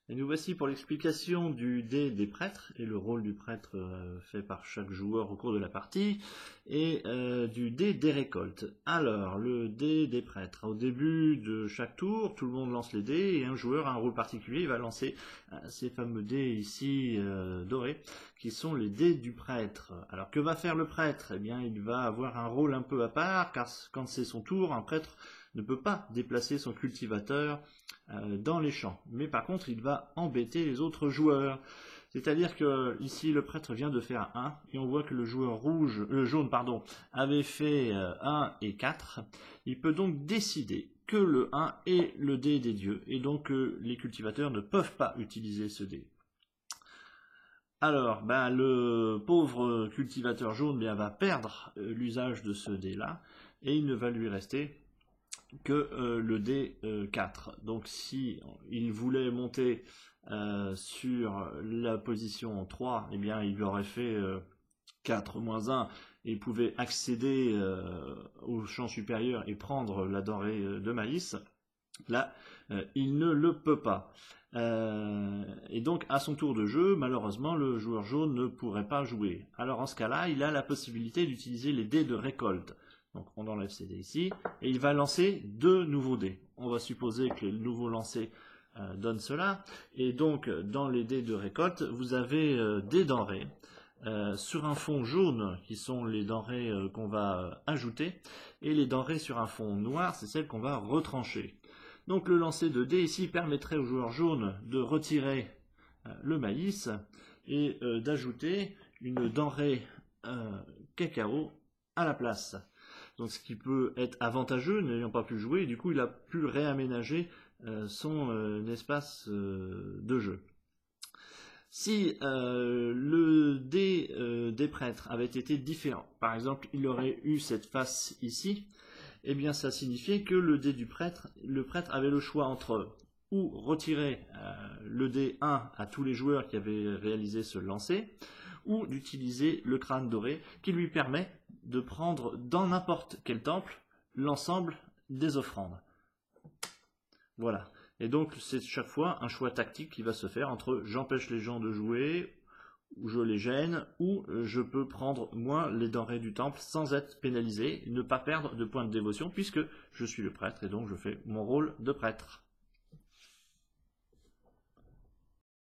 Et nous voici pour l'explication du dé des prêtres, et le rôle du prêtre fait par chaque joueur au cours de la partie, et du dé des récoltes. Alors, le dé des prêtres. Au début de chaque tour, tout le monde lance les dés, et un joueur a un rôle particulier, il va lancer ces fameux dés ici dorés, qui sont les dés du prêtre. Alors, que va faire le prêtre? Eh bien, il va avoir un rôle un peu à part, car quand c'est son tour, un prêtre ne peut pas déplacer son cultivateur dans les champs. Mais par contre, il va embêter les autres joueurs. C'est-à-dire que ici, le prêtre vient de faire 1, et on voit que le joueur jaune avait fait 1 et 4. Il peut donc décider que le 1 est le dé des dieux, et donc les cultivateurs ne peuvent pas utiliser ce dé. Alors, le pauvre cultivateur jaune va perdre l'usage de ce dé-là, et il ne va lui rester que le dé 4. Donc si il voulait monter sur la position 3, eh bien il aurait fait 4 moins 1 et il pouvait accéder au champ supérieur et prendre la denrée de maïs. Là, il ne le peut pas. Et donc, à son tour de jeu, malheureusement, le joueur jaune ne pourrait pas jouer. Alors, en ce cas-là, il a la possibilité d'utiliser les dés de récolte. Donc, on enlève ces dés ici, et il va lancer 2 nouveaux dés. On va supposer que le nouveau lancé donne cela. Et donc, dans les dés de récolte, vous avez des denrées sur un fond jaune, qui sont les denrées qu'on va ajouter, et les denrées sur un fond noir, c'est celles qu'on va retrancher. Donc le lancer de dés ici permettrait au joueur jaune de retirer le maïs et d'ajouter une denrée cacao à la place. Donc ce qui peut être avantageux, n'ayant pas pu jouer, et du coup il a pu réaménager son espace de jeu. Si le dé des prêtres avait été différent, par exemple il aurait eu cette face ici, eh bien ça signifiait que le dé du prêtre, le prêtre avait le choix entre ou retirer le dé 1 à tous les joueurs qui avaient réalisé ce lancer, ou d'utiliser le crâne doré qui lui permet de prendre dans n'importe quel temple l'ensemble des offrandes. Voilà. Et donc c'est chaque fois un choix tactique qui va se faire entre j'empêche les gens de jouer, ou je les gêne, ou je peux prendre moi les denrées du temple sans être pénalisé, ne pas perdre de points de dévotion puisque je suis le prêtre et donc je fais mon rôle de prêtre.